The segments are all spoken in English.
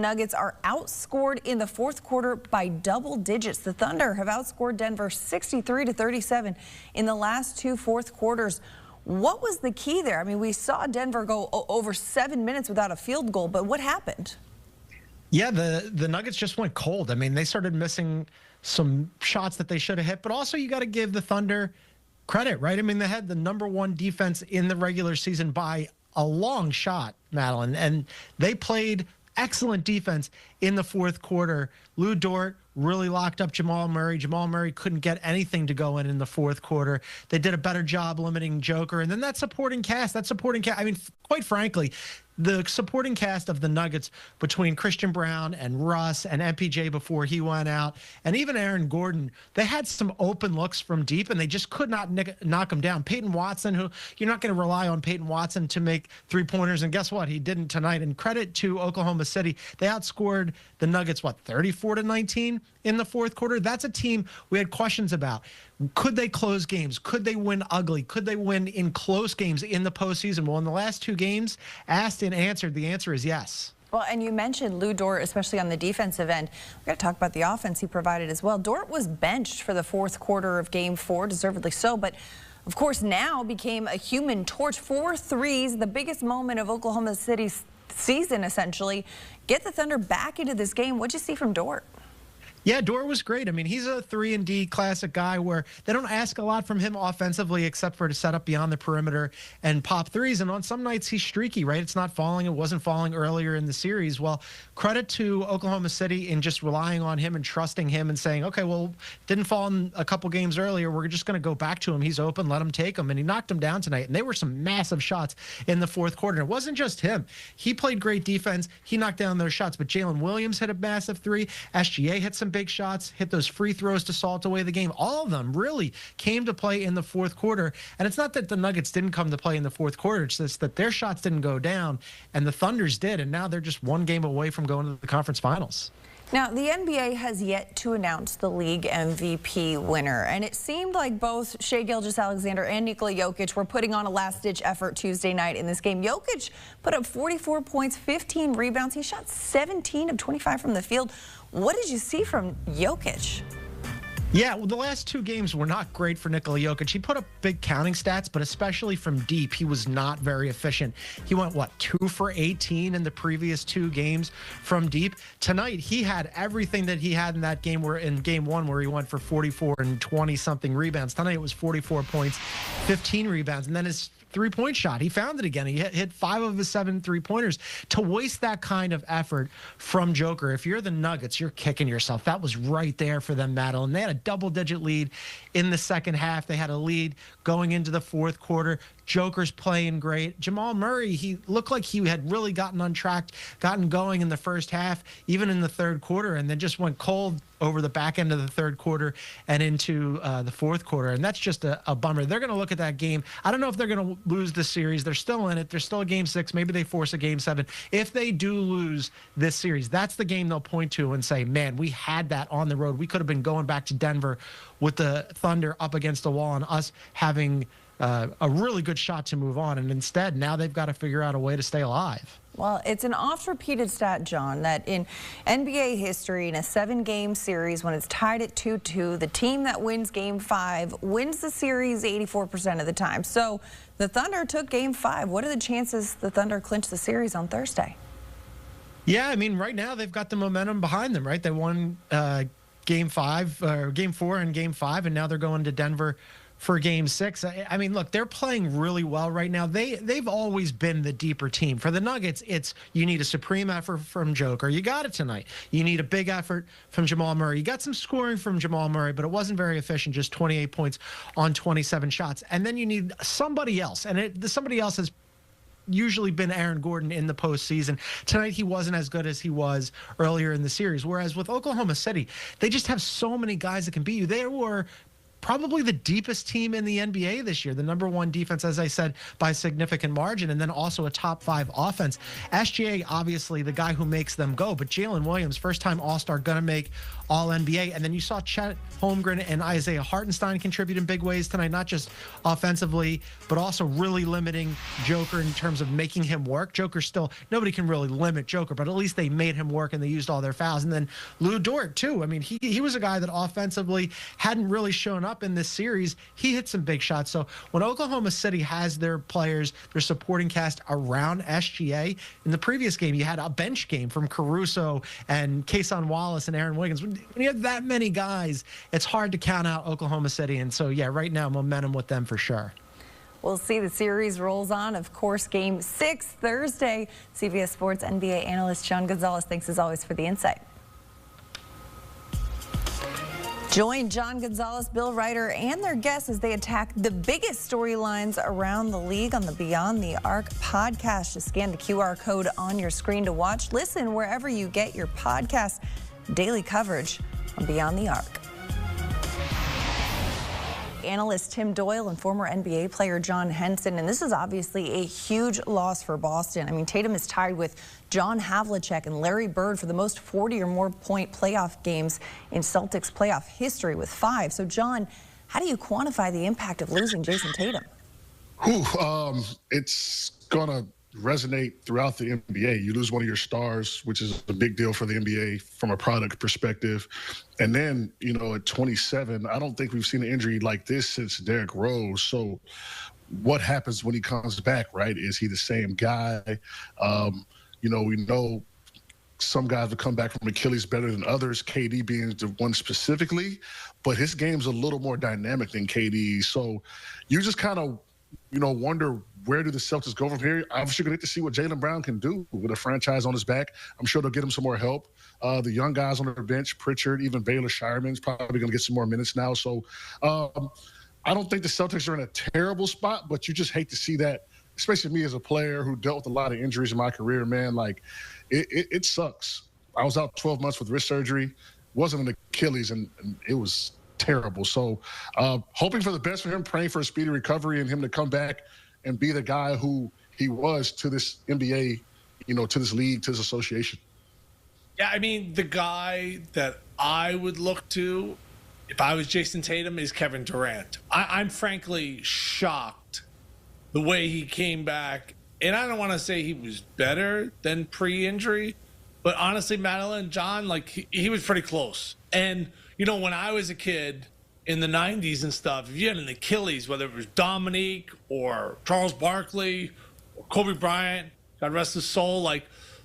Nuggets are outscored in the fourth quarter by double digits. The Thunder have outscored Denver 63-37 in the last two fourth quarters. What was the key there? I mean, we saw Denver go over 7 minutes without a field goal, but what happened? Yeah, the Nuggets just went cold. I mean, they started missing some shots that they should have hit, but also you got to give the Thunder credit, right? I mean, they had the #1 defense in the regular season by a long shot, Madeline, and they played excellent defense in the fourth quarter. Lou Dort really locked up Jamal Murray. Jamal Murray couldn't get anything to go in the fourth quarter. They did a better job limiting Joker. And then that supporting cast, I mean, quite frankly, the supporting cast of the Nuggets between Christian Brown and Russ and MPJ before he went out, and even Aaron Gordon, they had some open looks from deep, and they just could not knock them down. Peyton Watson, who you're not going to rely on Peyton Watson to make three-pointers, and guess what? He didn't tonight. And credit to Oklahoma City. They outscored the Nuggets, 34-19 in the fourth quarter? That's a team we had questions about. Could they close games? Could they win ugly? Could they win in close games in the postseason? Well, in the last two games, asked and answered, the answer is yes. Well, and you mentioned Lou Dort, especially on the defensive end. We've got to talk about the offense he provided as well. Dort was benched for the fourth quarter of Game 4, deservedly so, but of course now became a human torch. 4 threes, the biggest moment of Oklahoma City's season, essentially. Get the Thunder back into this game. What'd you see from Dort? Yeah, Dort was great. I mean, he's a 3-and-D classic guy where they don't ask a lot from him offensively except for to set up beyond the perimeter and pop threes. And on some nights, he's streaky, right? It's not falling. It wasn't falling earlier in the series. Well, credit to Oklahoma City in just relying on him and trusting him and saying, okay, well, didn't fall in a couple games earlier. We're just going to go back to him. He's open. Let him take him. And he knocked him down tonight. And they were some massive shots in the fourth quarter. And it wasn't just him. He played great defense. He knocked down those shots. But Jalen Williams hit a massive three. SGA hit some big shots, hit those free throws to salt away the game. All of them really came to play in the fourth quarter. And it's not that the Nuggets didn't come to play in the fourth quarter. It's just that their shots didn't go down, and the Thunders did. And now they're just one game away from going to the conference finals. Now, the NBA has yet to announce the league MVP winner, and it seemed like both Shai Gilgeous-Alexander and Nikola Jokic were putting on a last-ditch effort Tuesday night in this game. Jokic put up 44 points, 15 rebounds. He shot 17 of 25 from the field. What did you see from Jokic? Yeah, well, the last two games were not great for Nikola Jokic. He put up big counting stats, but especially from deep, he was not very efficient. He went, 2 for 18 in the previous two games from deep. Tonight, he had everything that he had in that game, where in game 1 where he went for 44 and 20-something rebounds. Tonight, it was 44 points, 15 rebounds, and then his three-point shot. He found it again. He hit 5 of his 7 three-pointers. To waste that kind of effort from Joker, if you're the Nuggets, you're kicking yourself. That was right there for them, Madeline. They had a double-digit lead in the second half. They had a lead going into the fourth quarter. Joker's playing great. Jamal Murray, he looked like he had really gotten on track, gotten going in the first half, even in the third quarter, and then just went cold over the back end of the third quarter and into the fourth quarter. And that's just a bummer. They're going to look at that game. I don't know if they're going to lose this series. They're still in it. There's still a game 6. Maybe they force a game 7. If they do lose this series, that's the game they'll point to and say, man, we had that on the road. We could have been going back to Denver with the Thunder up against the wall and us having a really good shot to move on. And instead, now they've got to figure out a way to stay alive. Well, it's an oft-repeated stat, John, that in NBA history, in a 7-game series, when it's tied at 2-2, the team that wins Game 5 wins the series 84% of the time. So the Thunder took Game 5. What are the chances the Thunder clinch the series on Thursday? Yeah, I mean, right now they've got the momentum behind them, right? They won Game 4 and Game 5, and now they're going to Denver for Game 6. I mean, look, they're playing really well right now. They've always been the deeper team. For the Nuggets, it's you need a supreme effort from Joker. You got it tonight. You need a big effort from Jamal Murray. You got some scoring from Jamal Murray, but it wasn't very efficient, just 28 points on 27 shots. And then you need somebody else, and somebody else has usually been Aaron Gordon in the postseason. Tonight, he wasn't as good as he was earlier in the series. Whereas with Oklahoma City, they just have so many guys that can beat you. There were probably the deepest team in the NBA this year. The #1 defense, as I said, by a significant margin, and then also a top 5 offense. SGA, obviously, the guy who makes them go, but Jalen Williams, first-time All-Star, going to make All-NBA. And then you saw Chet Holmgren and Isaiah Hartenstein contribute in big ways tonight, not just offensively, but also really limiting Joker in terms of making him work. Joker still, nobody can really limit Joker, but at least they made him work and they used all their fouls. And then Lou Dort, too. I mean, he was a guy that offensively hadn't really shown up in this series. He hit some big shots. So when Oklahoma City has their players, their supporting cast around SGA, in the previous game, you had a bench game from Caruso and Kason Wallace and Aaron Wiggins. When you have that many guys, it's hard to count out Oklahoma City. And so, yeah, right now, momentum with them for sure. We'll see the series rolls on. Of course, Game 6 Thursday. CBS Sports NBA analyst John Gonzalez, thanks as always for the insight. Join John Gonzalez, Bill Ryder, and their guests as they attack the biggest storylines around the league on the Beyond the Arc podcast. Just scan the QR code on your screen to watch. Listen wherever you get your podcast. Daily coverage on Beyond the Arc. Analyst Tim Doyle and former NBA player John Henson, and this is obviously a huge loss for Boston. I mean, Tatum is tied with John Havlicek and Larry Bird for the most 40 or more point playoff games in Celtics playoff history with 5. So, John, how do you quantify the impact of losing Jason Tatum? It's gonna resonate throughout the NBA. You lose one of your stars, which is a big deal for the NBA from a product perspective. And then, you know, at 27, I don't think we've seen an injury like this since Derrick Rose. So what happens when he comes back, right? Is he the same guy? You know, we know some guys will come back from Achilles better than others, KD being the one specifically, but his game's a little more dynamic than KD. So you just kind of, you know, wonder, where do the Celtics go from here? Obviously, going to get to see what Jaylen Brown can do with a franchise on his back. I'm sure they'll get him some more help. The young guys on their bench, Pritchard, even Baylor Shireman's probably going to get some more minutes now. So I don't think the Celtics are in a terrible spot, but you just hate to see that, especially me as a player who dealt with a lot of injuries in my career, man. Like, it sucks. I was out 12 months with wrist surgery. Wasn't an Achilles, and it was terrible. So hoping for the best for him, praying for a speedy recovery and him to come back and be the guy who he was to this NBA, you know, to this league, to this association. Yeah, I mean, the guy that I would look to if I was Jason Tatum is Kevin Durant. I'm frankly shocked the way he came back. And I don't want to say he was better than pre-injury, but honestly, Madeline, John, like he was pretty close. And, you know, when I was a kid in the 90s and stuff, if you had an Achilles, whether it was Dominique or Charles Barkley or Kobe Bryant, God rest his soul, like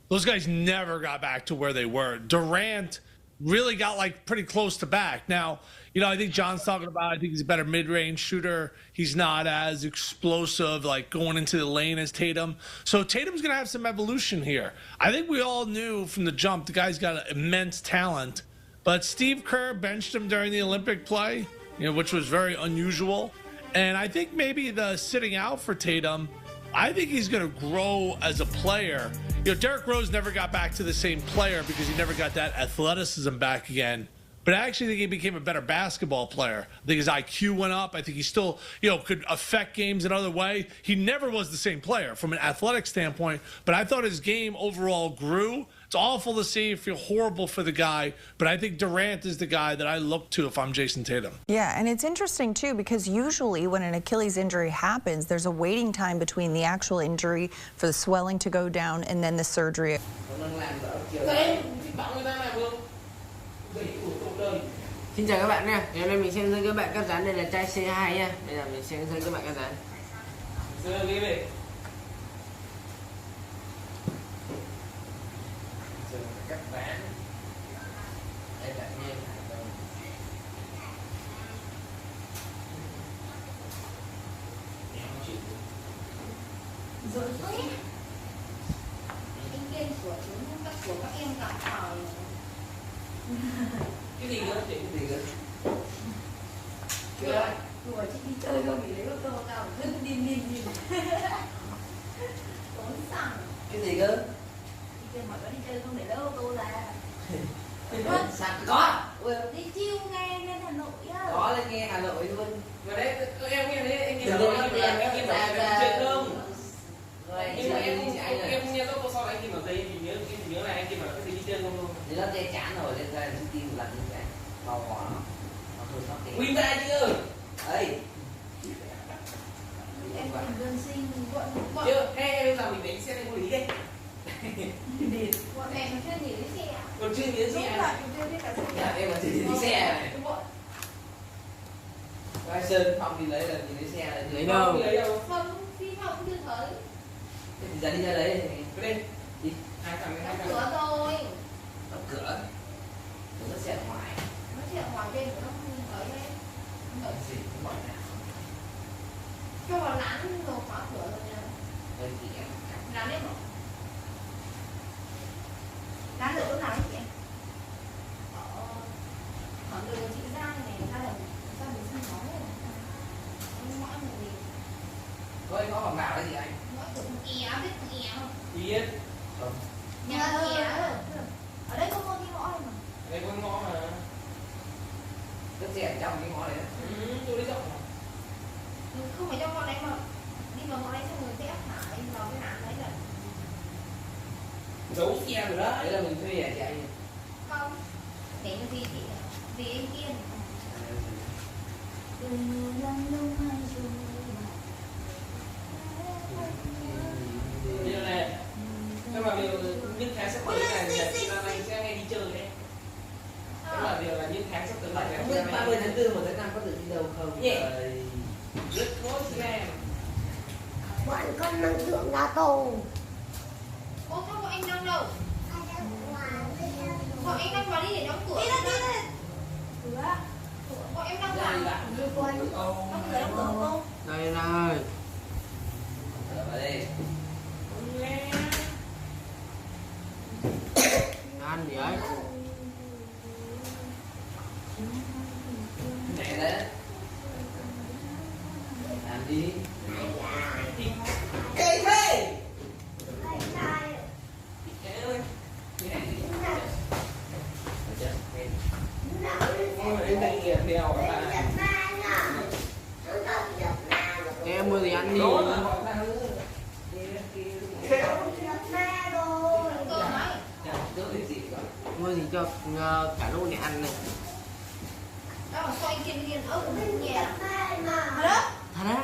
those guys never got back to where they were. Durant really got like pretty close to back. Now, you know, I think John's talking about, I think he's a better mid-range shooter. He's not as explosive, like going into the lane as Tatum. So Tatum's going to have some evolution here. I think we all knew from the jump the guy's got immense talent. But Steve Kerr benched him during the Olympic play, you know, which was very unusual. And I think maybe the sitting out for Tatum, I think he's going to grow as a player. You know, Derrick Rose never got back to the same player because he never got that athleticism back again. But I actually think he became a better basketball player. I think his IQ went up. I think he still, you know, could affect games another way. He never was the same player from an athletic standpoint, but I thought his game overall grew. It's awful to see. I feel horrible for the guy, but I think Durant is the guy that I look to if I'm Jason Tatum. Yeah, and it's interesting, too, because usually when an Achilles injury happens, there's a waiting time between the actual injury for the swelling to go down and then the surgery. Xin chào các bạn nha. Ngày hôm nay mình sẽ hướng dẫn các bạn cắt dán. Đây là chai C2 nha. Bây giờ mình sẽ hướng dẫn các bạn cắt dán. Cắt dán. Đây là nhiên. Rồi thôi. Anh kênh của chúng các em cả vào. Cái gì nữa? Cái gì nữa? Đùa chị đi chơi không thì lấy ô tô tao cứ đi. Tốn xăng. Cái gì cơ? Đi chơi hỏi có đi chơi không để lấy ô tô ra. Xăng có. Đi chiêu nghe lên Hà Nội á. Có lên nghe Hà Nội Thì nó che chắn rồi lên ra trước tiên là như vậy. Màu bỏ nó thôi nó kẹt. Win ra chưa? Đấy. Em còn đơn xin bọn Chưa, thế giờ mình đánh xe này có lý đấy. Đi. bọn em còn chưa nghỉ cái xe à? Còn chưa nhớ Đúng xe. rồi, còn chưa biết cả xe. Dạ, em còn chưa nhớ xe này. Mai Sơn Phong đi lấy là đi lấy xe là lấy đâu? Lấy đâu? Không, phi Phong chưa thấy. Thế thì ra đi ra lấy thì cứ đi. Đi. 200 Đóng cửa rồi. Đóng cửa. Nó sẽ ở ngoài. Nó sẽ ở ngoài bên của nó không ở đây. Ở gì cũng ngoài nào. Cho vào lán rồi khóa cửa rồi nha. Đây thì em Lán đấy mà. Lán được lúc nào chị em? Ở đường chị Giang này ra là mình xin nói này. Ông ngoại một gì? thôi có bằng nào đấy gì anh? Ngoại của thằng Ea, biết thằng Ea không? Biết. Không. Nhà thằng Ea. Ở đây có một cái ngõ này mà. Đây có ngõ mà. Rất rẻ trong cái ngõ này đấy. Tôi đi rộng mà. Không phải trong ngõ đấy mà. Đi vào ngõ đấy xong rồi sẽ thả đi vào cái hãng đấy là. Giấu xe rồi đó. Đấy là mình thuê à chị anh? Không. Để cho gì chị? Vì em kia này. Điều này. Nhưng mà điều những tháng sắp tới này là chị Lan Anh sẽ hay đi chơi đấy. Đó là điều là những tháng sắp tới này. Không biết 30 tháng 4 một tháng 5 có được đi đâu không? Rất khó chị em. Bọn con mang thưởng ra tù. Ô sao bọn anh đang đâu? Bọn anh đang vào đi để đóng cửa. Đi lên. Cửa. Bọn em đang vào. Đóng cửa cô. Đây này. Ở đây. Ăn gì ấy? Này đấy. Làm đi. Cây thế. Em mua gì ăn đi. Mua gì cho cả lũ này ăn này. Đó là xoay kia ớt bên nhà. Đó. Thật đấy.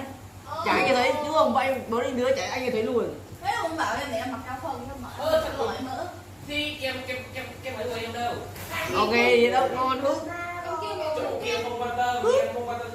Chả nghe thấy chứ không vậy bố đi đứa chả anh nghe thấy luôn. Thế ông bảo em để em mặc áo phông cho mở. Gọi mỡ. Thì kem phải của em đâu. Ok, gì đâu ngon lắm. Ông kia Chỗ kia không quan tâm, em không quan tâm